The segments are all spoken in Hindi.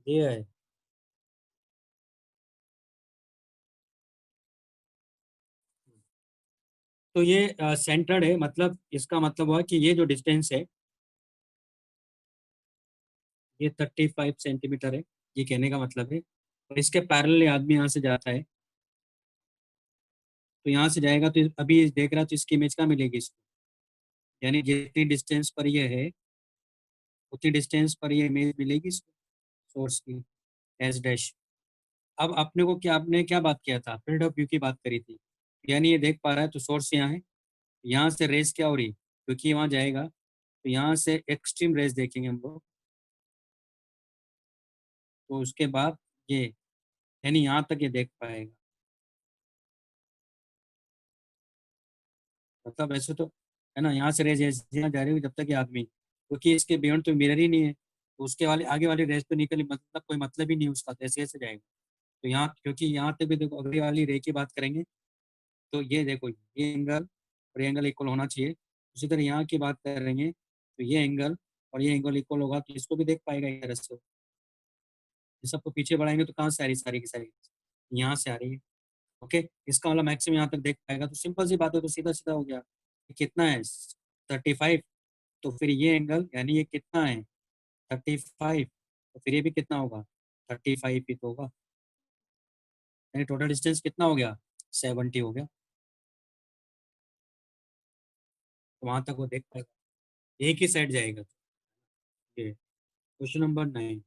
दिया है। तो ये सेंटर्ड है, मतलब इसका मतलब हुआ कि ये जो डिस्टेंस है ये 35 सेंटीमीटर है। ये कहने का मतलब है, और इसके पैरेलल आदमी यहाँ से जाता है, तो यहाँ से जाएगा तो अभी देख रहा, तो इसकी इमेज क्या मिलेगी इसको, यानी जितनी डिस्टेंस पर ये है उतनी डिस्टेंस पर ये इमेज मिलेगी इसको, सोर्स की, एस डैश। अब अपने को क्या, आपने क्या बात किया था, फील्ड ऑफ व्यू की बात करी थी, यानी ये देख पा रहा है तो सोर्स यहाँ है, यहाँ से रेस क्या हो रही, क्योंकि वहाँ जाएगा तो यहाँ से एक्सट्रीम रेस देखेंगे हम लोग। तो उसके बाद ये, यानी यहाँ तक ये देख पाएगा, मतलब ऐसे तो, है ना, यहाँ से रेस यहाँ जा रही है जब तक ये आदमी, क्योंकि इसके बियॉन्ड तो मिरर ही नहीं है, तो उसके वाले आगे वाली रेस तो निकली, मतलब कोई मतलब ही नहीं उसका, तो ऐसे ऐसे जाएगा। तो यहाँ, क्योंकि यहाँ तक भी देखो, अगली वाली रे की बात करेंगे तो ये देखो, ये एंगल और ये एंगल इक्वल होना चाहिए। उसी तरह यहाँ की बात करेंगे तो ये एंगल और ये एंगल इक्वल होगा, तो इसको भी देख पाएगा एक तरह से। ये सबको पीछे बढ़ाएंगे तो कहाँ से आ रही, सारी की सारी यहाँ से आ रही है। ओके, इसका मतलब मैक्सिमम यहाँ तक देख पाएगा, तो सिंपल सी बात है, तो सीधा सीधा हो गया। ये कितना है, 35। तो फिर ये एंगल, यानी ये कितना है, 35, तो फिर ये भी कितना होगा, 35 ही तो होगा, यानी टोटल डिस्टेंस कितना हो गया, 70 हो गया। तो वहां तक वो देख पाएगा, एक ही साइड जाएगा। ये क्वेश्चन नंबर 9।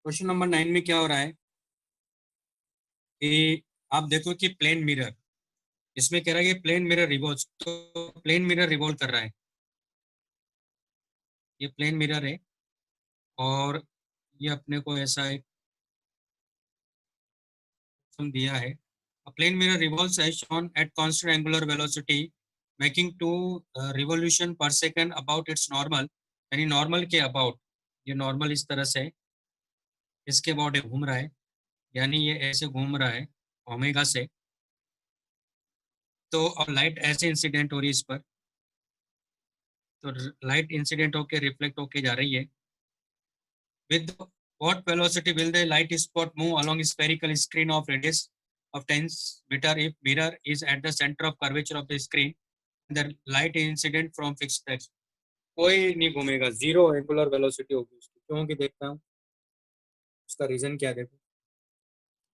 क्वेश्चन नंबर 9 में क्या हो रहा है कि आप देखो कि प्लेन मिरर, इसमें कह रहा है कि प्लेन मिरर रिवॉल्व, तो प्लेन मिरर रिवॉल्व कर रहा है, ये प्लेन मिरर है, और ये अपने को ऐसा एक सम दिया है। A plane mirror revolves as shown at constant angular velocity, making 2 revolution per second about its normal, यानी नॉर्मल के अबाउट, ये नॉर्मल इस तरह से इसके अबाउट घूम रहा है, यानी ये ऐसे घूम रहा है ओमेगा से। तो अब लाइट ऐसे इंसिडेंट हो रही है इस पर, तो लाइट इंसिडेंट होके रिफ्लेक्ट होके जा रही है। With what velocity will the light spot move along spherical screen of radius of 10 meter if mirror is at the center of curvature of the screen and the light incident from fixed x? कोई नहीं घूमेगा, जीरो एंगुलर वेलोसिटी होगी उसकी, क्योंकि देखता हूँ उसका रीजन क्या है, देखो।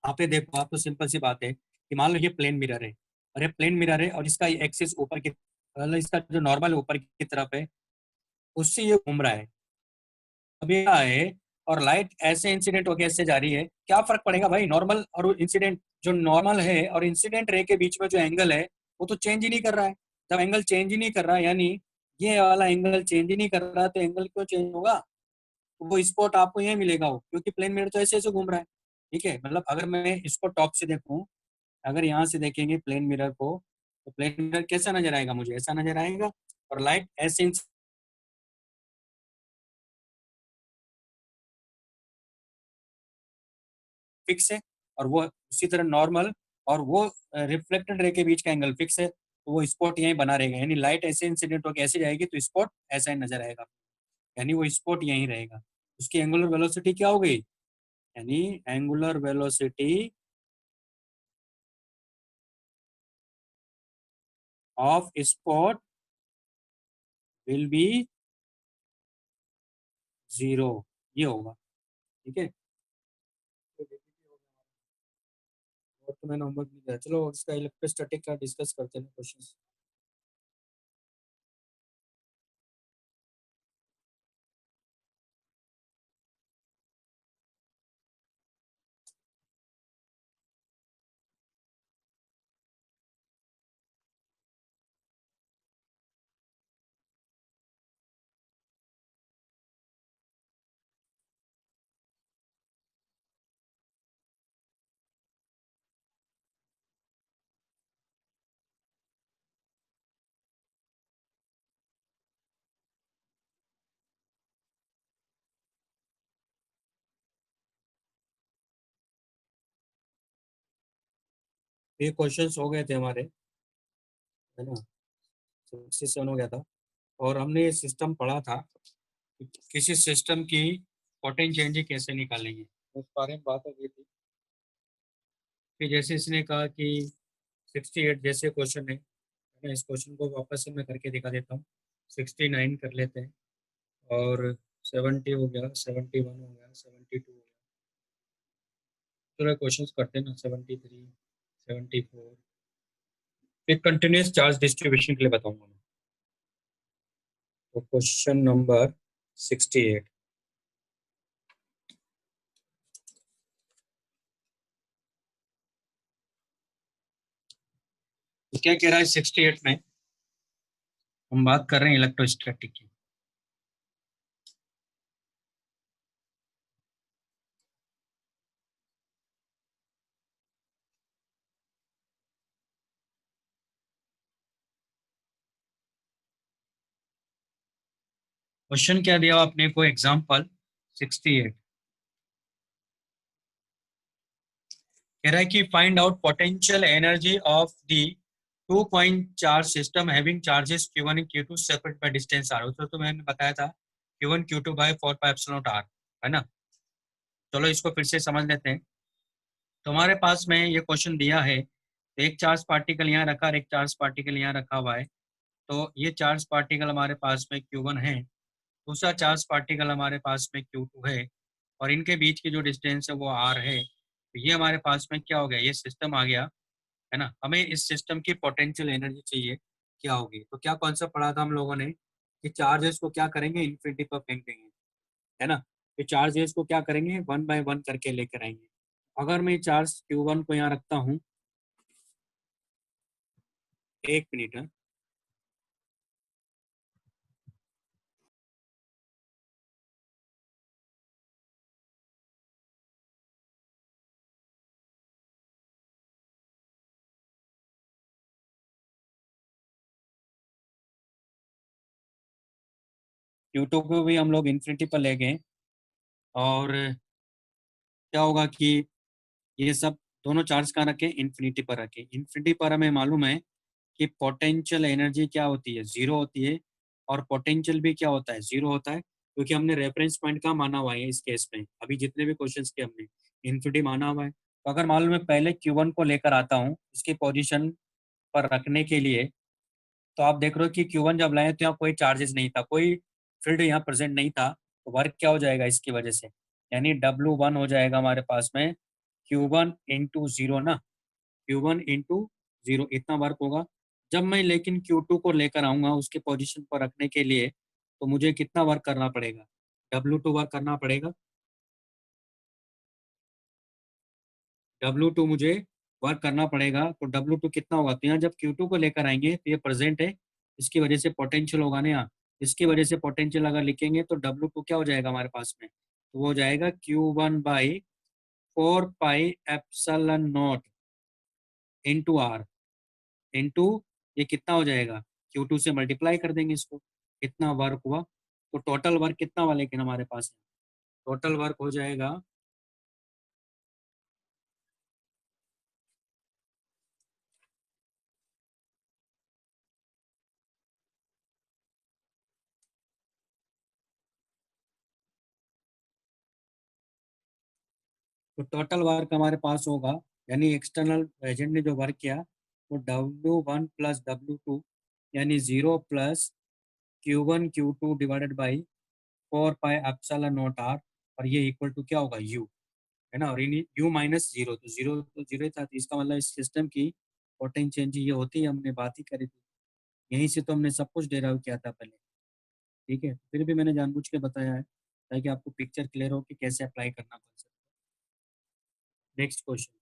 आप ये देखो, आप तो सिंपल सी बात है कि मान लो ये प्लेन मिरर है, और ये प्लेन मिरर है, और इसका ये एक्सिस ऊपर की, मतलब इसका जो नॉर्मल ऊपर की तरफ है, उससे ये घूम रहा है। अब ये है, और लाइट ऐसे इंसिडेंट होके ऐसे जा रही है, क्या फर्क पड़ेगा भाई, नॉर्मल और इंसिडेंट, जो नॉर्मल है और इंसिडेंट रे के बीच में जो एंगल है वो तो चेंज ही नहीं कर रहा है। जब एंगल चेंज ही नहीं कर रहा है, यानी ये वाला एंगल चेंज ही नहीं कर रहा है, तो एंगल क्यों चेंज होगा, तो वो स्पॉट आपको यही मिलेगा, वो क्योंकि प्लेन मिरर तो ऐसे ऐसे घूम रहा है। ठीक है, मतलब अगर मैं इसको टॉप से देखूं, अगर यहाँ से देखेंगे प्लेन मिरर को, तो प्लेन मिरर कैसा नजर आएगा, मुझे ऐसा नजर आएगा, और लाइट ऐसे फिक्स है, और वो उसी तरह नॉर्मल और वो रिफ्लेक्टेड रे के बीच का एंगल फिक्स है, तो वो स्पॉट यहीं बना रहेगा, यानी लाइट ऐसे इंसिडेंट होकर ऐसे जाएगी तो स्पॉट ऐसा ही नजर आएगा, यानी वो स्पॉट यहीं रहेगा। उसकी एंगुलर वेलोसिटी क्या हो गई, यानी angular velocity of spot will be zero, ये होगा। ठीक है, और तो मैंने होमवर्क नहीं दिया, चलो इसका इलेक्ट्रोस्टैटिक का डिस्कस करते हैं क्वेश्चन। ये क्वेश्चंस हो गए थे हमारे, है ना, 67 हो गया था। और हमने ये सिस्टम पढ़ा था कि किसी सिस्टम की पोटेंशियल एनर्जी कैसे निकालेंगे, उस बारे में बात हो गई थी। कि जैसे इसने कहा कि 68 जैसे क्वेश्चन है ना, इस क्वेश्चन को वापस से मैं करके दिखा देता हूँ। 69 कर लेते हैं, और 70 हो गया, 71 हो गया, 72 हो गया। थोड़ा क्वेश्चन करते हैं ना, 73, 74। फिर कंटिन्यूस चार्ज डिस्ट्रीब्यूशन के लिए बताऊंगा मैं। तो क्वेश्चन नंबर 68, तो क्या कह रहा है 68 में? हम बात कर रहे हैं इलेक्ट्रोस्टैटिक की। क्वेश्चन क्या दिया आपने को, एग्जांपल 68 कह रहा है कि find out potential energy of the 2 point charge system having charges Q1 and Q2 separate by distance R। तो मैंने बताया था Q1 Q2 by 4 pi epsilon naught R, है ना। चलो इसको फिर से समझ लेते हैं। तो हमारे पास में ये क्वेश्चन दिया है, एक चार्ज पार्टिकल यहाँ रखा और एक चार्ज पार्टिकल यहाँ रखा हुआ है। तो ये चार्ज पार्टिकल हमारे पास में Q1 है, दूसरा चार्ज पार्टिकल हमारे पास में Q2 है, और इनके बीच की जो डिस्टेंस है वो R है। तो ये हमारे पास में क्या हो गया, ये सिस्टम आ गया, है ना। हमें इस सिस्टम की पोटेंशियल एनर्जी चाहिए, क्या होगी। तो क्या कॉन्सेप्ट पढ़ा था हम लोगों ने कि चार्जेस को क्या करेंगे, इन्फिनिटी पर फेंक देंगे, है ना। तो चार्जेस को क्या करेंगे, 1 बाय 1 करके लेकर आएंगे। अगर मैं चार्ज Q1 को यहाँ रखता हूँ, एक मिनट है, Q2 को भी हम लोग इन्फिनिटी पर ले गए, और क्या होगा कि ये सब दोनों चार्ज कहाँ रखे, इन्फिनिटी पर रखे। इन्फिनिटी पर हमें मालूम है कि पोटेंशियल एनर्जी क्या होती है, जीरो होती है, और पोटेंशियल भी क्या होता है, जीरो होता है, क्योंकि हमने रेफरेंस पॉइंट का माना हुआ है इस केस में। अभी जितने भी क्वेश्चंस के हमने इन्फिनिटी माना हुआ है। तो अगर मान लो मैं पहले Q1 को लेकर आता हूँ उसकी पोजीशन पर रखने के लिए, तो आप देख रहे हो कि Q1 जब लाए तो यहाँ कोई चार्जेस नहीं था, कोई फील्ड यहाँ प्रेजेंट नहीं था। तो वर्क क्या हो जाएगा इसकी वजह से, यानी W1 हो जाएगा हमारे पास में Q1 इंटू जीरो ना, Q1 इंटू जीरो, इतना वर्क होगा। जब मैं लेकिन Q2 को लेकर आऊंगा उसके पोजीशन पर रखने के लिए, तो मुझे कितना वर्क करना पड़ेगा, W2 वर्क करना पड़ेगा। W2 मुझे वर्क करना पड़ेगा, तो W2 कितना होगा, तो यहाँ जब Q2 को लेकर आएंगे तो ये प्रेजेंट है, इसकी वजह से पोटेंशियल होगा ना यहाँ, इसकी वजह से पोटेंशियल अगर लिखेंगे तो W2 क्या हो जाएगा हमारे पास में, तो वो हो जाएगा Q1/4 pi epsilon not into R, into ये कितना हो जाएगा, Q2 से मल्टीप्लाई कर देंगे इसको, कितना वर्क हुआ। तो टोटल वर्क कितना हुआ लेकिन हमारे पास, टोटल वर्क हो जाएगा, तो टोटल वर्क हमारे पास होगा, यानी एक्सटर्नल एजेंट ने जो वर्क किया वो W1 + W2, यानी 0 + Q1 Q2 divided by 4 pi epsilon naught R, और ये इक्वल टू क्या होगा, U, है ना। और U माइनस जीरो, तो जीरो था, तो इसका मतलब इस सिस्टम की पोटेंशियल एनर्जी ये होती है, हमने बात ही करी थी, यहीं से तो हमने सब कुछ डेराइव किया था पहले। ठीक है, फिर भी मैंने जानबूझ के बताया है ताकि आपको पिक्चर क्लियर हो कि कैसे अप्लाई करना पड़ सकता है। नेक्स्ट क्वेश्चन,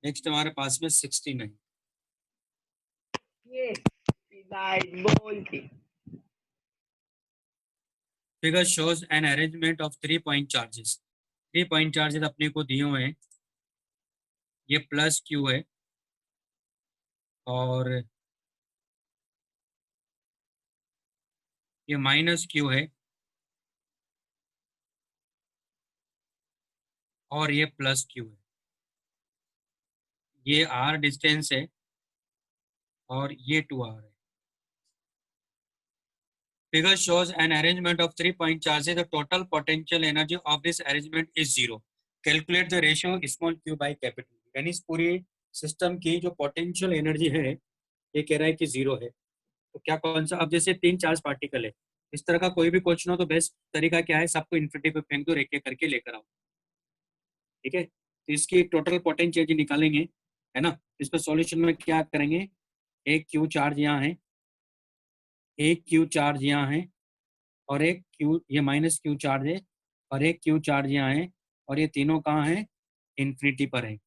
नेक्स्ट हमारे पास में 69। ये लाइट बोल थी। Figure shows an arrangement of 3 point charges. 3 point charges अपने को दिए हुए हैं, ये प्लस Q है, और ये माइनस क्यू है और ये प्लस क्यू है। ये आर डिस्टेंस है और ये 2r है। Figure shows an arrangement of 3-point charges. The total potential energy of this arrangement is 0. Calculate the ratio small q by capital. यानी इस पूरी सिस्टम की जो पोटेंशियल एनर्जी है ये कह रहा है कि 0 है। तो क्या कौन सा, अब जैसे 3 चार्ज पार्टिकल है, इस तरह का कोई भी क्वेश्चन हो तो बेस्ट तरीका क्या है, सबको इन्फिनिटी पे फेंक दो, एक एक करके लेकर आओ। ठीक है, तो इसकी टोटल पोटेंशियल निकालेंगे, है ना। इसका सॉल्यूशन में क्या करेंगे, एक क्यू चार्ज यहाँ है, एक क्यू चार्ज यहाँ है, और एक क्यू, ये माइनस क्यू चार्ज है, और एक क्यू चार्ज यहाँ है, और ये तीनों कहाँ है, इन्फिनिटी पर है।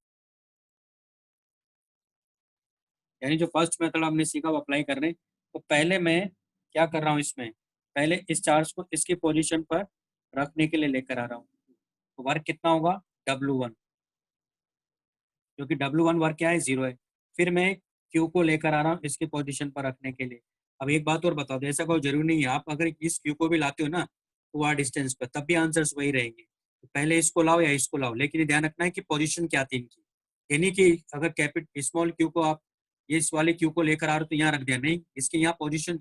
यानी जो फर्स्ट मेथड हमने सीखा वो अप्लाई कर रहे हैं। तो पहले मैं क्या कर रहा हूँ, इसमें पहले इस चार्ज को इसकी पोजीशन पर रखने के लिए लेकर आ रहा हूँ। तो वर्क कितना होगा, W1, क्योंकि W1 वर्क क्या है, 0 है। फिर मैं क्यू को लेकर आ रहा हूँ इसकी पोजीशन पर रखने के लिए। अब एक बात और बता दो, ऐसा कोई जरूरी नहीं है, आप अगर इस क्यू को भी लाते हो ना तो आर डिस्टेंस पर, तब भी आंसर्स वही रहेंगे। तो पहले इसको लाओ या इसको लाओ, लेकिन ये ध्यान रखना है कि पोजीशन क्या थी इनकी। यानी कि अगर कैपिट स्मॉल क्यू को आप ये इस वाले क्यू को लेकर आ रहे हो तो यहाँ रख दिया, नहीं, इसकी यहाँ पोजीशन,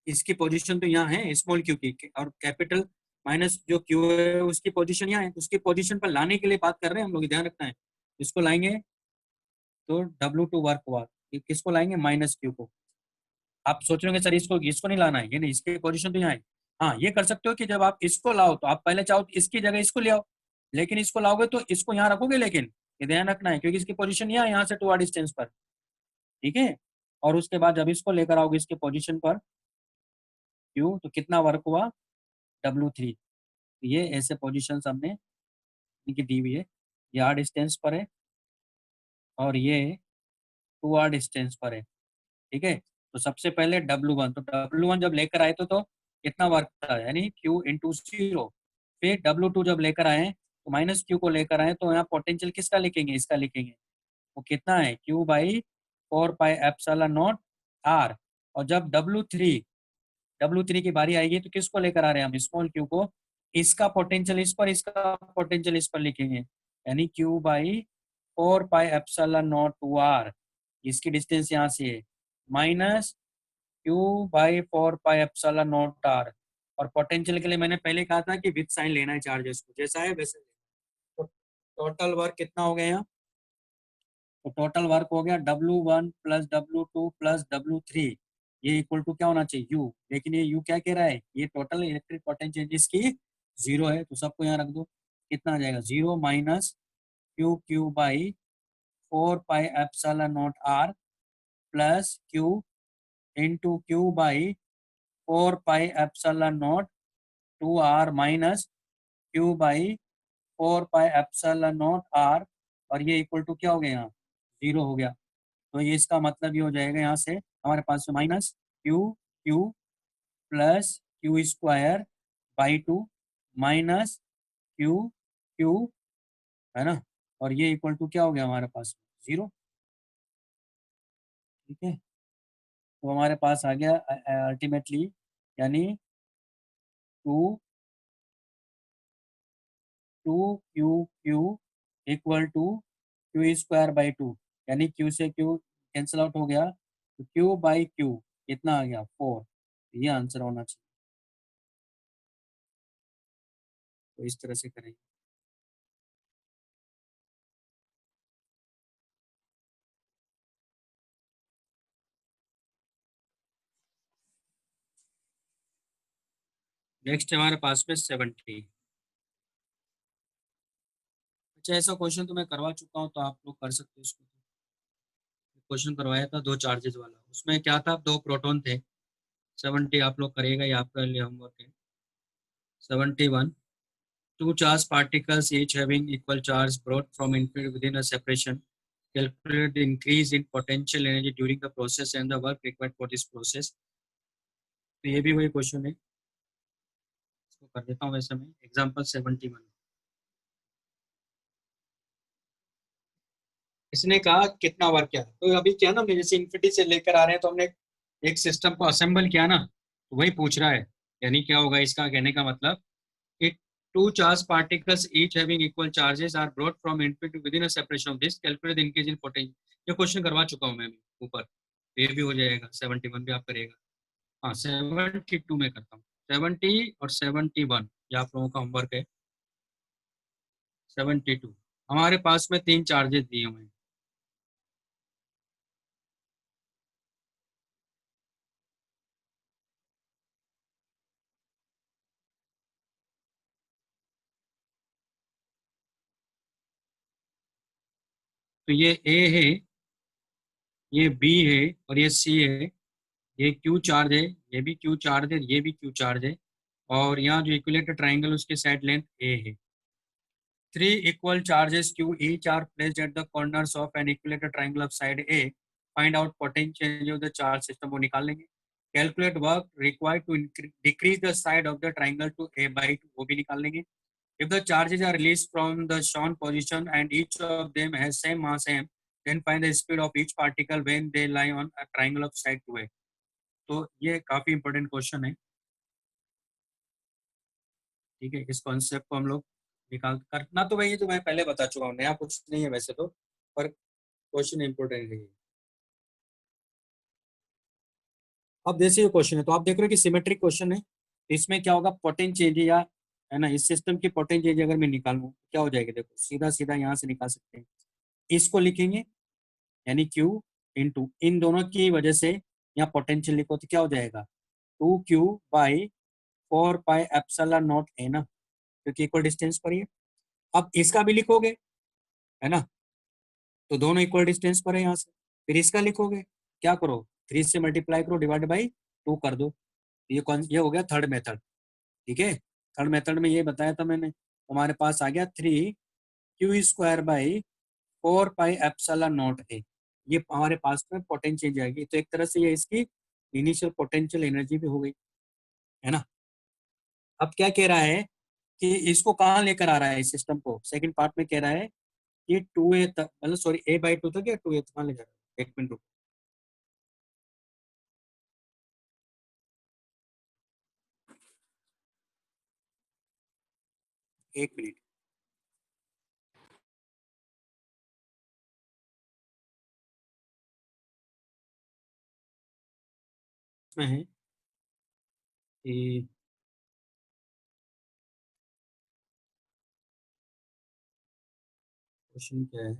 इसकी पोजीशन तो यहाँ है स्मॉल क्यू की, और कैपिटल माइनस जो क्यू है उसकी पोजीशन यहाँ है। उसकी पोजीशन पर लाने के लिए बात कर रहे हैं हम लोग, ध्यान रखना है। इसको लाएंगे तो W2 वर्क हुआ, किसको लाएंगे, माइनस क्यू को। आप सोच रहे होंगे सर इसको इसको नहीं लाना है, ये नहीं, इसकी पोजीशन तो यहाँ है। हाँ, ये कर सकते हो कि जब आप इसको लाओ तो आप पहले चाहो तो इसकी जगह इसको ले आओ, लेकिन इसको लाओगे तो इसको यहाँ रखोगे, लेकिन ये ध्यान रखना है क्योंकि इसकी पोजीशन यहाँ से 2r डिस्टेंस पर। ठीक है, और उसके बाद जब इसको लेकर आओगे इसके पोजीशन पर क्यू, तो कितना वर्क हुआ, W3। ये ऐसे पोजीशन हमने इनकी दी हुई है, ये r डिस्टेंस पर है और ये 2r डिस्टेंस पर है। ठीक है, तो सबसे पहले W1, तो W1 जब लेकर आए तो कितना वर्क था, यानी Q इंटू 0। फिर W2 जब लेकर आए तो माइनस क्यू को लेकर आए, तो यहाँ पोटेंशियल किसका लिखेंगे, इसका लिखेंगे। वो कितना है, Q by 4 pi epsilon naught R। और जब W3 की बारी आएगी तो किसको लेकर आ रहे हैं हम, स्मॉल क्यू को, इसका पोटेंशियल इस पर, इसका पोटेंशियल इस पर लिखेंगे, यानी Q by 4 pi epsilon not 2R। इसकी डिस्टेंस यहाँ से है, minus Q by 4 pi epsilon naught R। और पोटेंशियल के लिए मैंने पहले कहा था कि विद साइन लेना है चार्जेस को, जैसा है वैसे लेना है। तो टोटल वर्क कितना हो गया यहाँ, तो टोटल वर्क हो गया W1 plus W2 plus W3, ये इक्वल टू क्या होना चाहिए, U। लेकिन ये U क्या कह रहा है, ये टोटल इलेक्ट्रिक पोटेंशियल जिसकी 0 है, तो सबको यहाँ रख दो। कितना आ जाएगा, 0 minus Q by 4 pi epsilon naught R plus Q by 4 pi epsilon not 2R minus Q by 4 pi epsilon naught R। और ये इक्वल टू क्या हो गया, यहाँ 0 हो गया। तो ये इसका मतलब ये हो जाएगा, यहाँ से हमारे पास minus q plus Q² by 2 minus q, है ना। और ये इक्वल टू क्या हो गया हमारे पास, 0। ठीक है, तो हमारे पास आ गया अल्टीमेटली, यानी 2 Q equal to Q² by 2, यानी Q से Q कैंसिल आउट हो गया, तो Q बाई Q कितना आ गया, 4। ये आंसर होना चाहिए। तो इस तरह से करेंगे। नेक्स्ट हमारे पास में 70। अच्छा, ऐसा क्वेश्चन तो मैं करवा चुका हूँ, तो आप लोग कर सकते हो इसको। क्वेश्चन करवाया था 2 चार्जेस वाला, उसमें क्या था, 2 प्रोटॉन थे। 70 आप लोग करिएगा, ये आपका लिए होमवर्क है। 71, 2 charged particles each having equal charge brought from infinity within a separation. Calculate the increase in potential energy during the process and the work required for this process. तो ये भी वही क्वेश्चन है, इसको कर देता हूँ वैसे मैं। एग्जाम्पल 71, इसने कहा कितना वर्क किया, तो अभी क्या ना, हमने जैसे इन्फिनिटी से लेकर आ रहे हैं तो हमने एक सिस्टम को असेंबल किया ना, तो वही पूछ रहा है। यानी क्या होगा इसका कहने का मतलब कि two charged particles each having equal charges are brought from input to within a separation of this, calculate the increase in potential। ये क्वेश्चन करवा चुका हूँ मैं अभी ऊपर। ये भी हो जाएगा, 71 भी आप करिएगा। हाँ 72 में करता हूँ, 70 और 71 ये आप लोगों का होमवर्क है। 72 हमारे पास में 3 चार्जेस दिए हुए हैं। तो ये ए है, ये बी है और ये सी है। ये क्यू चार्ज है, ये भी क्यू चार्ज है, ये भी क्यू चार्ज है। और यहाँ जो इक्विलेटर ट्राइंगल उसके साइड लेंथ ए है। Three equal charges Q each are placed at the corners of an equilateral triangle of side A. Find out potential change of the charge system, वो निकाल लेंगे। Calculate work required to decrease the side of the triangle to A by 2, वो भी निकाल लेंगे। If the charges are released from the shown position and each of them has same mass m, then find the speed of each particle when they lie on a triangle of side 2A। तो ये काफी इंपॉर्टेंट क्वेश्चन है। ठीक है, इस कॉन्सेप्ट को हम लोग निकाल करना तो वही जो मैं पहले बता चुका हूँ, नया कुछ नहीं है वैसे तो, पर क्वेश्चन इंपॉर्टेंट है। अब जैसे ये क्वेश्चन है तो आप देख रहे हो कि सिमेट्रिक क्वेश्चन है, तो इसमें क्या होगा पोटेंशियल या, है ना, इस सिस्टम की पोटेंशियल अगर मैं निकालूं क्या हो जाएगी, देखो सीधा सीधा यहाँ से निकाल सकते हैं। इसको लिखेंगे यानी Q इंटू इन दोनों की वजह से यहाँ पोटेंशियल लिखो तो क्या हो जाएगा 2Q/4πε0 है ना, क्योंकि इक्वल डिस्टेंस पर ही है। अब इसका भी लिखोगे, है ना, तो दोनों इक्वल डिस्टेंस पर है यहाँ से। फिर इसका लिखोगे, क्या करो 3 से मल्टीप्लाई करो, डिवाइड बाई 2 कर दो। ये हो गया थर्ड मेथड। ठीक है, थर्ड मेथड में ये बताया था मैंने, हमारे पास आ गया 3Q²/4πε0 है। ये हमारे पास में पोटेंशियल जाएगी, तो एक तरह से ये इसकी इनिशियल पोटेंशियल एनर्जी भी हो गई, है ना। अब क्या कह रहा है कि इसको कहाँ लेकर आ रहा है इस सिस्टम को, सेकंड पार्ट में कह रहा है कि 2A तक, मतलब सॉरी A/2 तक या 2A तक कहाँ ले जा रहा है, एक मिनट रुको। एक मिनट में है कि क्वेश्चन क्या है,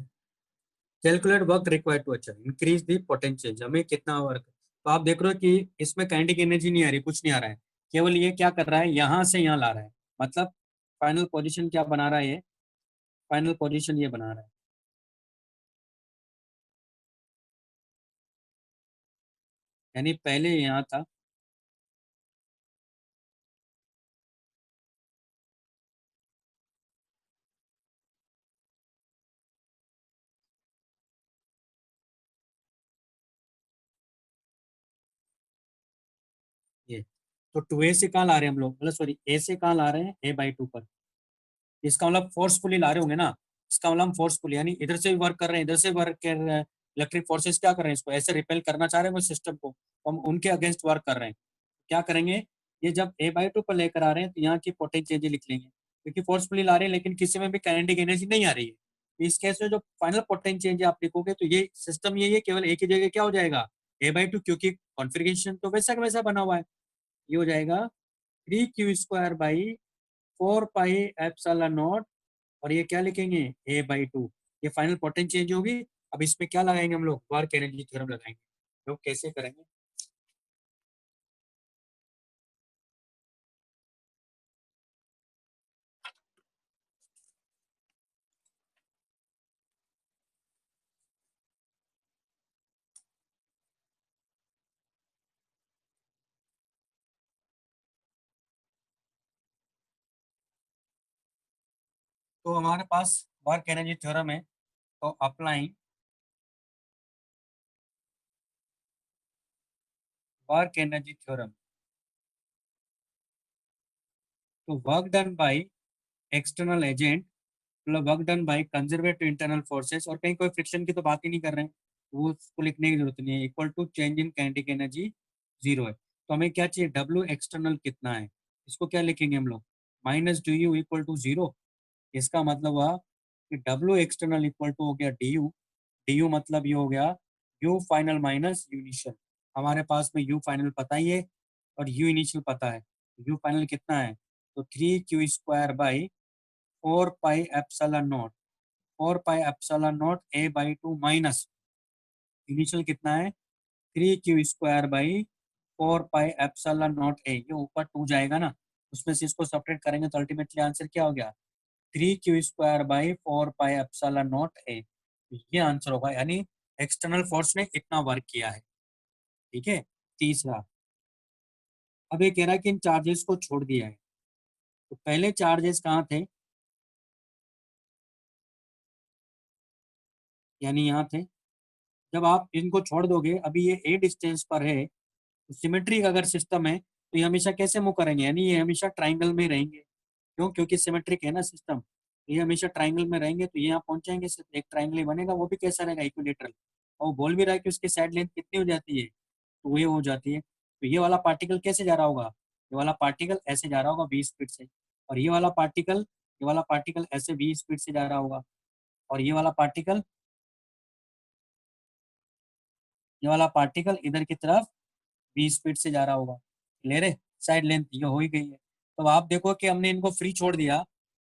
कैलकुलेट वर्क रिक्वायर्ड टू अच्छा इंक्रीज दी पोटेंशियल, हमें कितना वर्क। तो आप देख रहे हो कि इसमें काइनेटिक एनर्जी नहीं आ रही, कुछ नहीं आ रहा है, केवल ये क्या कर रहा है यहाँ से यहाँ ला रहा है। मतलब फाइनल पोजीशन क्या बना रहा है ये, फाइनल पोजीशन ये बना रहा है, यानी पहले यहाँ था। ये तो 2A से कहाँ ला रहे हैं हम लोग, मतलब सॉरी A से कहाँ ला रहे हैं A/2 पर। इसका मतलब फोर्सफुली ला रहे होंगे ना, इसका मतलब फोर्सफुली यानी इधर से भी वर्क कर रहे हैं, इधर से वर्क कर रहे हैं। इलेक्ट्रिक फोर्सेस क्या कर रहे हैं, इसको ऐसे रिपेल करना चाह रहे हैं सिस्टम को, तो हम उनके अगेंस्ट वर्क कर रहे हैं। क्या करेंगे, ये जब A/2 पर लेकर आ रहे हैं तो यहाँ की पोटेंशियल लिख लेंगे, क्योंकि फोर्सफुली ला रहे हैं लेकिन किसी में भी काइनेटिक एनर्जी नहीं आ रही है। तो इस केस में जो फाइनल पोटेंशियल आप लिखोगे तो ये सिस्टम ये केवल एक ही जगह क्या हो जाएगा A/2, क्योंकि कॉन्फ़िगरेशन तो वैसा का वैसा बना हुआ है। ये हो जाएगा 3Q²/4πε0, और ये क्या लिखेंगे A/2, ये फाइनल पोटेंशियल होगी। अब इसमें क्या लगाएंगे हम लोग, वर्क एनर्जी थ्योरम लगाएंगे। लोग कैसे करेंगे, तो हमारे पास वर्क एनर्जी थ्योरम है, तो अप्लाइंग वर्क एनर्जी थ्योरम, तो work done by external agent मतलब work done by conservative internal forces, और कहीं कोई फ्रिक्शन की तो बात ही नहीं कर रहे हैं, वो उसको लिखने की जरूरत नहीं है, equal to change in kinetic energy 0 है। तो हमें क्या चाहिए, W एक्सटर्नल कितना है, इसको क्या लिखेंगे हम लोग, minus d u equal to 0। इसका मतलब हुआ कि W एक्सटर्नल इक्वल टू हो गया डी यू मतलब ये हो गया you final minus you initial. हमारे पास में यू फाइनल पता ही है और यू इनिशियल पता है। यू फाइनल कितना है, तो 3q² by 4 pi epsilon not, 4 pi epsilon not a/2 minus initial कितना है 3q² by 4 pi epsilon not a. ये ऊपर 2 जाएगा ना, उसमें से इसको सेपरेट करेंगे तो अल्टीमेटली आंसर क्या हो गया, 3q² by 4 pi epsilon not a. ये आंसर होगा, यानी एक्सटर्नल फोर्स ने इतना वर्क किया है। ठीक है। तीसरा, अब ये कह रहा है कि इन चार्जेस को छोड़ दिया है। तो पहले चार्जेस कहाँ थे, यानी यहाँ थे। जब आप इनको छोड़ दोगे, अभी ये ए डिस्टेंस पर है, तो सिमेट्रिक अगर सिस्टम है तो ये हमेशा कैसे मूव करेंगे, यानी ये हमेशा ट्राइंगल में रहेंगे। क्यों, क्योंकि सिमेट्रिक है ना सिस्टम, ये हमेशा ट्राइंगल में रहेंगे। तो ये यहाँ पहुंचेंगे, सिर्फ एक ट्राइंगल ही बनेगा, वो भी कैसा रहेगा, इक्विलेटरल। और वो बोल भी रहा है कि उसकी साइड लेंथ कितनी हो जाती है, तो ये हो जाती है। तो ये वाला पार्टिकल कैसे जा रहा होगा, ये वाला पार्टिकल ऐसे जा रहा होगा 20 स्पीड से, और ये वाला पार्टिकल ऐसे 20 स्पीड से जा रहा होगा, और ये वाला पार्टिकल इधर की तरफ 20 स्पीड से जा रहा होगा। क्लियर है, साइड लेंथ ये हो ही गई है। तो अब आप देखो कि हमने इनको फ्री छोड़ दिया,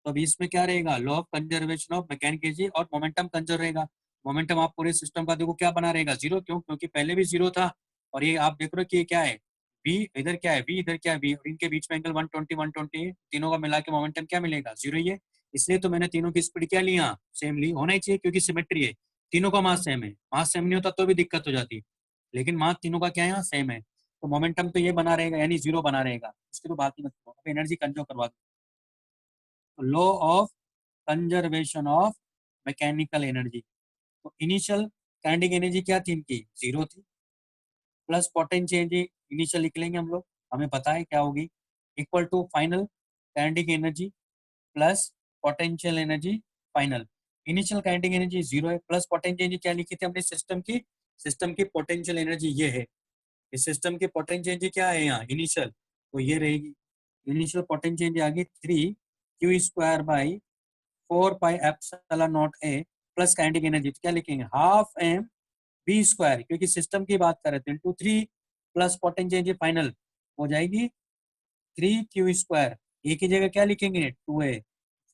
तो अभी इसमें क्या रहेगा, law of conservation of mechanical और मोमेंटम कंजर्व रहेगा। मोमेंटम आप पूरे सिस्टम का देखो क्या बना रहेगा, 0। क्यों, क्योंकि पहले भी 0 था। और ये आप देख रहे हो कि ये क्या है, v इधर क्या है, v इधर क्या है, v, और इनके बीच में एंगल 120 तीनों का मिला के मोमेंटम क्या मिलेगा, 0 ही है। इसलिए तो मैंने तीनों की स्पीड क्या लिया, सेम ली, होना ही चाहिए क्योंकि सिमेट्री है। तीनों का मास सेम है, मास सेम नहीं होता तो भी दिक्कत हो जाती, लेकिन मास तीनों का क्या है, यहाँ सेम है। तो मोमेंटम तो ये बना रहेगा, यानी 0 बना रहेगा, उसकी तो बात ही मत करो। अब एनर्जी कंजर्व करवा दो, तो law of conservation of mechanical energy. तो इनिशियल काइनेटिक एनर्जी क्या थी इनकी, 0 थी, प्लस पोटेंशियल एनर्जी इनिशियल लिख लेंगे हम लोग, हमें पता है क्या होगी, equal to final kinetic energy plus potential energy final. Initial kinetic energy 0 है, प्लस पोटेंशियल एनर्जी क्या लिखी थी हमने, सिस्टम की पोटेंशियल एनर्जी ये है। इस सिस्टम की पोटेंशियल एनर्जी क्या है यहाँ, इनिशियल, तो ये रहेगी। इनिशियल पोटेंशियल एनर्जी आ गई 3q² by 4 pi epsilon not a plus kinetic energy, तो क्या लिखेंगे, ½ mv², क्योंकि सिस्टम की बात कर रहे थे, into 3 plus potential energy final हो जाएगी 3q²। ए की जगह क्या लिखेंगे, 2a,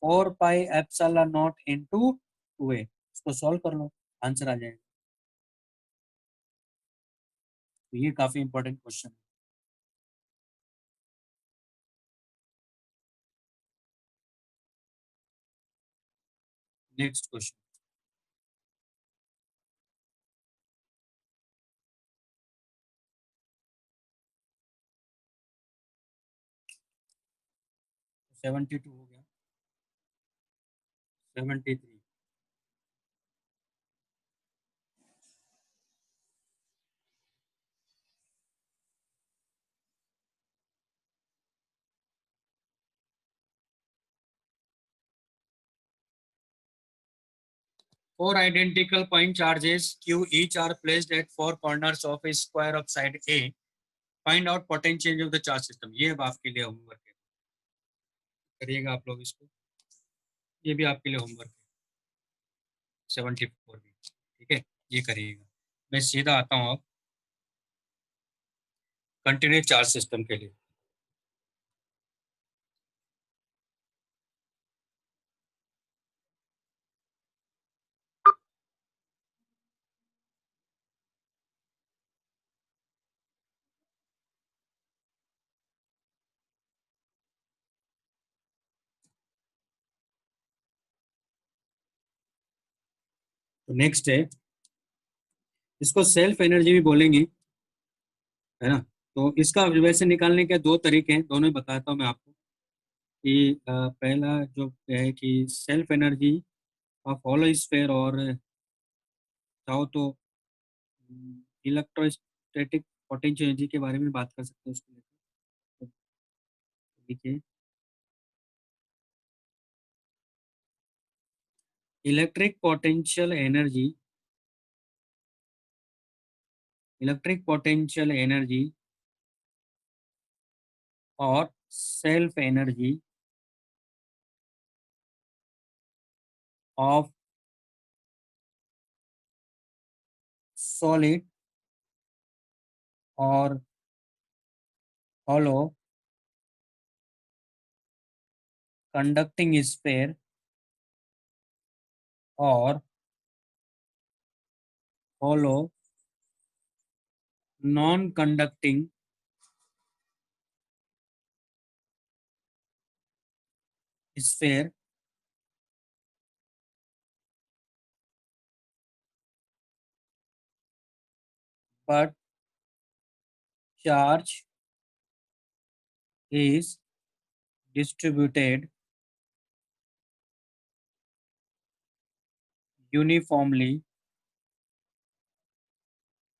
4 pi epsilon not into 2a। इसको सॉल्व कर लो, आंसर आ जाएगा। तो ये काफी इंपॉर्टेंट क्वेश्चन है। नेक्स्ट क्वेश्चन, 72 हो गया, 73। Four identical point charges Q each are placed at four corners of a square of side A. Find out potential change of the charge system. ये अब आपके लिए होमवर्क है, करिएगा आप लोग इसको, ये भी आपके लिए होमवर्क है, 74 भी। ठीक है, ये करिएगा। मैं सीधा आता हूँ अब कंटिन्यूस चार्ज सिस्टम के लिए। तो नेक्स्ट है, इसको सेल्फ एनर्जी भी बोलेंगे, है ना। तो इसका वैसे निकालने के दो तरीके हैं, दोनों ही बताता हूँ मैं आपको। कि पहला जो है कि self energy of hollow sphere, और चाहो तो इलेक्ट्रोस्टैटिक पोटेंशियल एनर्जी के बारे में बात कर सकते हैं उसको लेकर। तो देखिए, electric potential energy, electric potential energy और self energy of solid or hollow conducting sphere or hollow non-conducting sphere but charge is distributed uniformly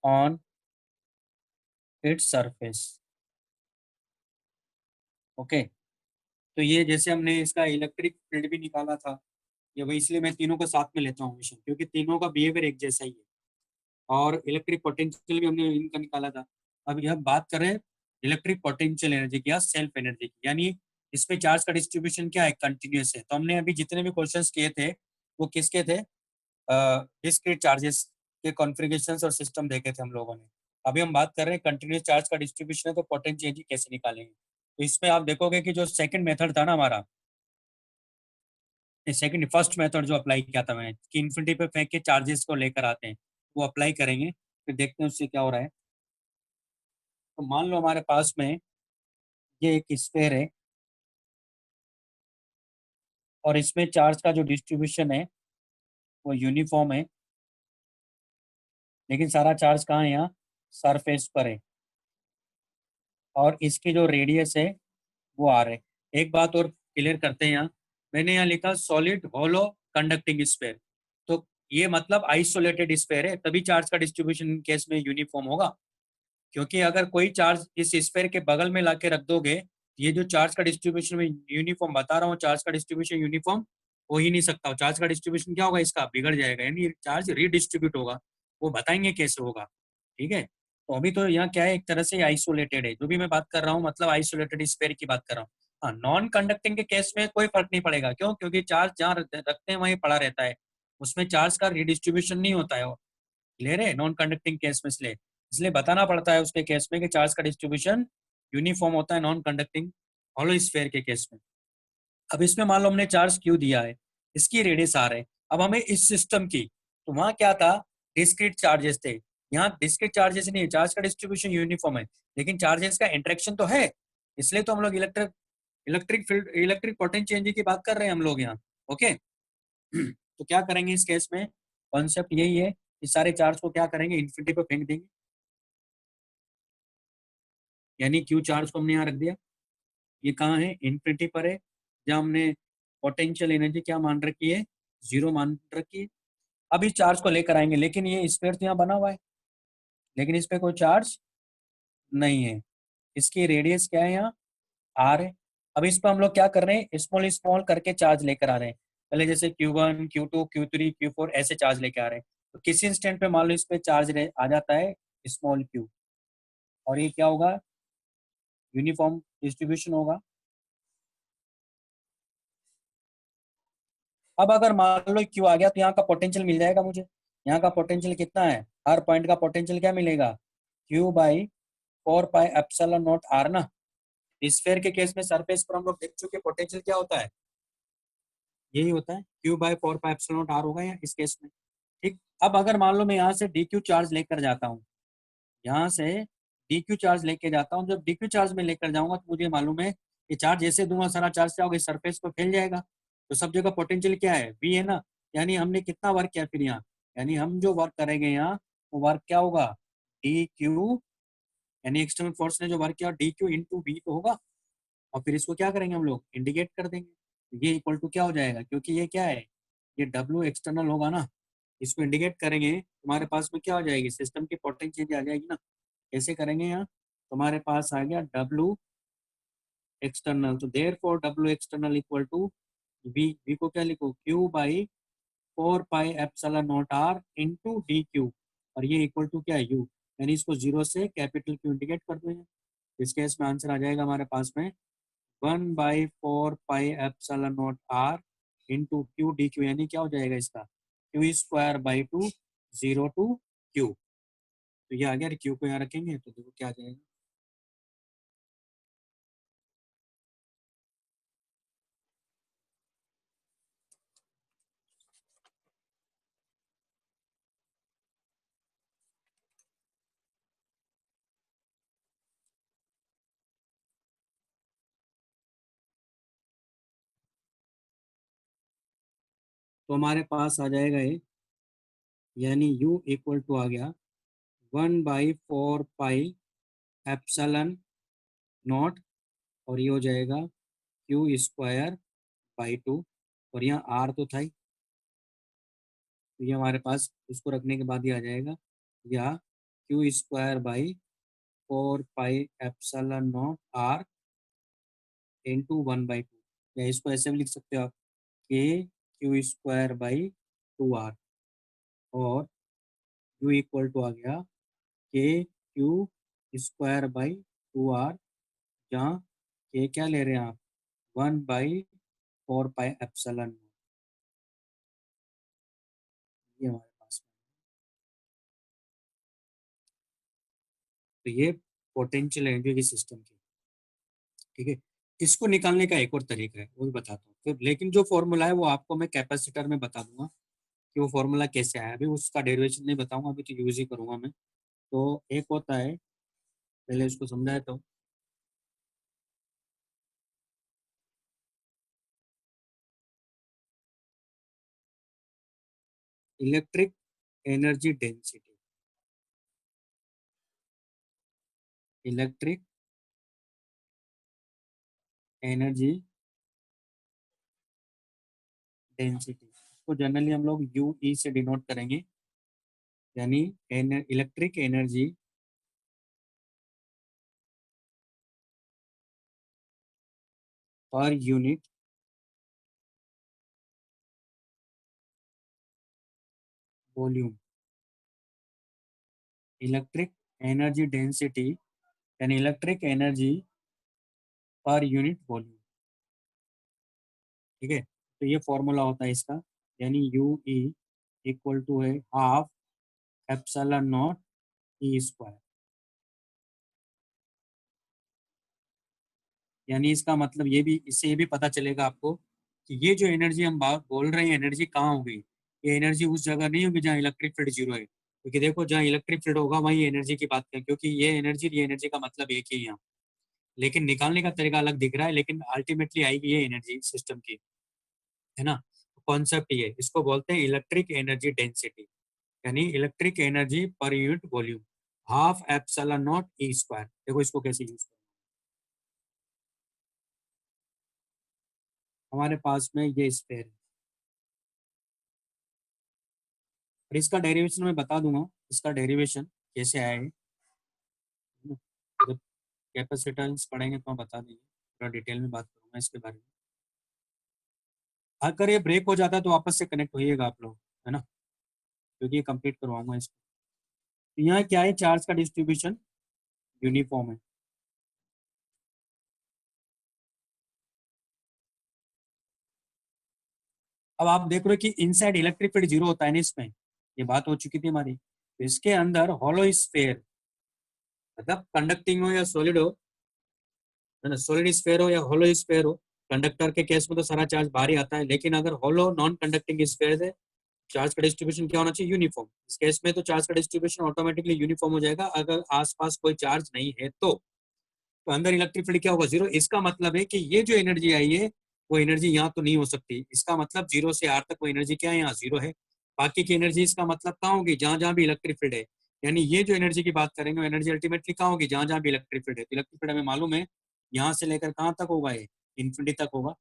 on its surface. Okay, तो ये जैसे हमने इसका इलेक्ट्रिक फील्ड भी निकाला था, ये वही इसलिए मैं तीनों को साथ में लेता हूँ हमेशा, क्योंकि तीनों का बिहेवियर एक जैसा ही है। और इलेक्ट्रिक पोटेंशियल भी हमने इनका निकाला था। अब यह बात करें इलेक्ट्रिक पोटेंशियल एनर्जी की या सेल्फ एनर्जी की, यानी इस पे चार्ज का डिस्ट्रीब्यूशन क्या है, कंटिन्यूस है। तो हमने अभी जितने भी क्वेश्चंस किए थे वो किसके थे, डिस्क्रीट चार्जेस के कॉन्फ़िगरेशंस और सिस्टम देखे थे हम लोगों ने। अभी हम बात कर रहे हैं कंटिन्यूस चार्ज का डिस्ट्रीब्यूशन है, तो पोटेंशियल एनर्जी कैसे निकालेंगे। तो इसमें आप देखोगे कि जो सेकंड मेथड था ना हमारा, सेकंड फर्स्ट मेथड जो अप्लाई किया था मैंने कि इन्फिनिटी पे फेंक के चार्जेस को लेकर आते हैं, वो अप्लाई करेंगे, फिर देखते हैं उससे क्या हो रहा है। तो मान लो हमारे पास में ये एक स्फीयर है और इसमें चार्ज का जो डिस्ट्रीब्यूशन है वो यूनिफॉर्म है, लेकिन सारा चार्ज कहाँ है, यहाँ सरफेस पर है, और इसकी जो रेडियस है वो आर है। एक बात और क्लियर करते हैं, यहाँ मैंने यहाँ लिखा सॉलिड होलो कंडक्टिंग स्फीयर, तो ये मतलब आइसोलेटेड स्फीयर है, तभी चार्ज का डिस्ट्रीब्यूशन केस में यूनिफॉर्म होगा। क्योंकि अगर कोई चार्ज इस स्फीयर के बगल में लाके रख दोगे, ये जो चार्ज का डिस्ट्रीब्यूशन में यूनिफॉर्म बता रहा हूँ, चार्ज का डिस्ट्रीब्यूशन यूनिफॉर्म हो ही नहीं सकता। चार्ज का डिस्ट्रीब्यूशन क्या होगा, इसका बिगड़ जाएगा, यानी चार्ज रीडिस्ट्रीब्यूट होगा। वो बताएंगे कैसे होगा, ठीक है। तो अभी तो यहाँ क्या है, एक तरह से आइसोलेटेड है, जो भी मैं बात कर रहा हूँ मतलब आइसोलेटेड स्फीयर की बात कर रहा हूँ। हाँ, नॉन कंडक्टिंग के केस में कोई फर्क नहीं पड़ेगा, क्यों, क्योंकि चार्ज जहाँ रखते हैं वहीं पड़ा रहता है, उसमें चार्ज का रीडिस्ट्रीब्यूशन नहीं होता है। क्लियर है, नॉन कंडक्टिंग केस में इसलिए इसलिए बताना पड़ता है उसके केस में कि चार्ज का डिस्ट्रीब्यूशन यूनिफॉर्म होता है नॉन कंडक्टिंग हॉलो स्फीयर के केस में। अब इसमें मान लो हमने चार्ज क्यू दिया है, इसकी रेडियस आर है। अब हमें इस सिस्टम की, तो वहां क्या था, डिस्क्रीट चार्जेस थे, यहाँ डिस्क्रीट चार्जेस नहीं है, चार्ज का डिस्ट्रीब्यूशन यूनिफॉर्म है, लेकिन चार्जेस का इंटरेक्शन तो है। इसलिए तो हम लोग इलेक्ट्रिक फील्ड इलेक्ट्रिक पोटेंशियल की बात कर रहे हैं हम लोग यहाँ। ओके, तो क्या करेंगे इस केस में, कॉन्सेप्ट यही है, इस सारे चार्ज को क्या करेंगे, इन्फिनिटी पे फेंक देंगे, यानी क्यू चार्ज को हमने यहाँ रख दिया, ये कहाँ है, इन्फिनिटी पर है, जहाँ हमने पोटेंशियल एनर्जी क्या मान रखी है, जीरो मान रखी है। अब इस चार्ज को लेकर आएंगे, लेकिन ये स्फीयर तो यहाँ बना हुआ है, लेकिन इस पे कोई चार्ज नहीं है, इसकी रेडियस क्या है, यहाँ आर है। अब इस पर हम लोग क्या कर रहे हैं, स्मॉल स्मॉल करके चार्ज लेकर आ रहे हैं, पहले जैसे Q1 Q2 Q3 Q4 ऐसे चार्ज लेके आ रहे हैं। तो किसी इंस्टेंट पे मान लो इस पे चार्ज आ जाता है स्मॉल q, और ये क्या होगा, यूनिफॉर्म डिस्ट्रीब्यूशन होगा। अब अगर मान लो क्यू आ गया, तो यहाँ का पोटेंशियल मिल जाएगा मुझे, यहाँ का पोटेंशियल कितना है, हर पॉइंट का पोटेंशियल क्या मिलेगा, q by 4 pi epsilon naught r ना। स्फीयर के केस में सरफेस पर हम लोग देख चुके पोटेंशियल क्या होता है, यही होता है, Q/4 pi epsilon naught are होगा यहाँ इस केस में। ठीक, अब अगर मान लो मैं यहाँ से डी क्यू चार्ज लेकर जाता हूँ, यहाँ से डी क्यू चार्ज लेके जाता हूँ, जब डी क्यू चार्ज में लेकर जाऊंगा तो मुझे मालूम है कि चार्ज जैसे दूंगा सारा चार्ज क्या होगा, सरफेस पर फैल जाएगा, तो सब जगह पोटेंशियल क्या है, वी है ना। यानी हमने कितना वर्क किया फिर यहाँ, यानी हम जो वर्क करेंगे यहाँ, वो वर्क क्या होगा, डी क्यू, यानी एक्सटर्नल फोर्स ने जो वर्क किया डी क्यू इंटू वी तो होगा। और फिर इसको क्या करेंगे हम लोग, इंडिकेट कर देंगे, तो ये इक्वल टू क्या हो जाएगा, क्योंकि ये क्या है, ये डब्ल्यू एक्सटर्नल होगा ना, इसको इंडिकेट करेंगे, तुम्हारे पास में क्या हो जाएगी, सिस्टम की पोटेंशियल आ जाएगी ना। कैसे करेंगे यहाँ, तुम्हारे पास आ गया डब्ल्यू एक्सटर्नल, तो देयर फॉर डब्ल्यू external equal to v, v को क्या लिखो, Q/4 pi epsilon naught r into d q, और ये इक्वल टू क्या है, यू, यानी इसको जीरो से कैपिटल क्यू इंडिकेट कर दो। इस केस में आंसर आ जाएगा हमारे पास में 1/4πε0r into Q D Q, यानी क्या हो जाएगा इसका Q²/2 0 to Q। तो ये आ गया, क्यू को यहाँ रखेंगे तो देखो क्या आ जाएगा, तो हमारे पास आ जाएगा ये, यानी U इक्वल टू आ गया 1/4πε0, और ये हो जाएगा Q²/2, और यहाँ R तो था ही, तो ये हमारे पास उसको रखने के बाद ही आ जाएगा, या Q²/4πε0r इंटू 1/2, या इसको ऐसे भी लिख सकते हो आप KQ²/2R, और U इक्वल टू आ गया KQ²/2R, जहाँ K क्या ले रहे हैं आप 1/4πε0, ये हमारे पास में। तो ये पोटेंशियल एनर्जी की सिस्टम की, ठीक है। इसको निकालने का एक और तरीका है, वो भी बताता हूँ फिर, लेकिन जो फॉर्मूला है वो आपको मैं कैपेसिटर में बता दूंगा कि वो फॉर्मूला कैसे आया, अभी उसका डेरिवेशन नहीं बताऊंगा, अभी तो यूज ही करूंगा मैं। तो एक होता है, पहले इसको समझाया तो, electric energy density, electric energy density को जनरली हम लोग UE से डिनोट करेंगे, यानी electric energy per unit volume, electric energy density यानी electric energy per unit volume, ठीक है। तो ये फॉर्मूला होता है इसका, यानी UE इक्वल टू है 1/2 ε0E², यानी इसका मतलब ये भी, इससे ये भी पता चलेगा आपको कि ये जो एनर्जी हम बात बोल रहे हैं, एनर्जी कहाँ होगी, ये एनर्जी उस जगह नहीं होगी जहाँ इलेक्ट्रिक फील्ड जीरो है, क्योंकि देखो जहाँ इलेक्ट्रिक फील्ड होगा वहीं एनर्जी की बात करें, क्योंकि ये एनर्जी का मतलब एक ही है यहाँ, लेकिन निकालने का तरीका अलग दिख रहा है, लेकिन अल्टीमेटली आएगी ये एनर्जी सिस्टम की, है ना। कॉन्सेप्ट ये, इसको बोलते हैं इलेक्ट्रिक एनर्जी डेंसिटी, यानी electric energy per unit volume 1/2 ε0E²। देखो इसको कैसे यूज करें, हमारे पास में ये स्फीयर है, और इसका डेरिवेशन मैं बता दूंगा, इसका डेरिवेशन कैसे आया है, जब कैपेसिटेंस पढ़ेंगे तो हम बता देंगे, थोड़ा डिटेल में बात करूंगा इसके बारे में। अगर ये ब्रेक हो जाता है तो वापस से कनेक्ट होइएगा आप लोग, है ना, क्योंकि ये कंप्लीट करवाऊंगा इसको। तो यहाँ क्या है, चार्ज का डिस्ट्रीब्यूशन यूनिफॉर्म है, अब आप देख रहे हो कि इनसाइड इलेक्ट्रिक फील्ड जीरो होता है ना इसमें, ये बात हो चुकी थी हमारी, तो इसके अंदर हॉलो स्फीयर, मतलब कंडक्टिंग हो या सॉलिड हो, है ना, सॉलिड स्फीयर हो या हॉलो स्फीयर हो, कंडक्टर के केस में तो सारा चार्ज बाहर ही आता है, लेकिन अगर हॉलो नॉन कंडक्टिंग स्फीयर है, चार्ज का डिस्ट्रीब्यूशन क्या होना चाहिए, यूनिफॉर्म। इस केस में तो चार्ज का डिस्ट्रीब्यूशन ऑटोमेटिकली यूनिफॉर्म हो जाएगा, अगर आसपास कोई चार्ज नहीं है तो अंदर इलेक्ट्रिक फील्ड क्या होगा, जीरो। इसका मतलब है कि ये जो एनर्जी आई है वो एनर्जी यहाँ तो नहीं हो सकती, इसका मतलब 0 से R तक वो एनर्जी क्या है, यहाँ 0 है। बाकी की एनर्जी इसका मतलब कहाँ होगी, जहां जहां भी इलेक्ट्रिक फील्ड है, यानी ये जो एनर्जी की बात करेंगे एनर्जी अल्टीमेटली कहाँ होगी, जहां जहां भी इलेक्ट्रिक फील्ड है। तो इलेक्ट्रिक फील्ड हमें मालूम है यहाँ से लेकर कहाँ तक होगा, ये इन्फिनिटी तक होगा,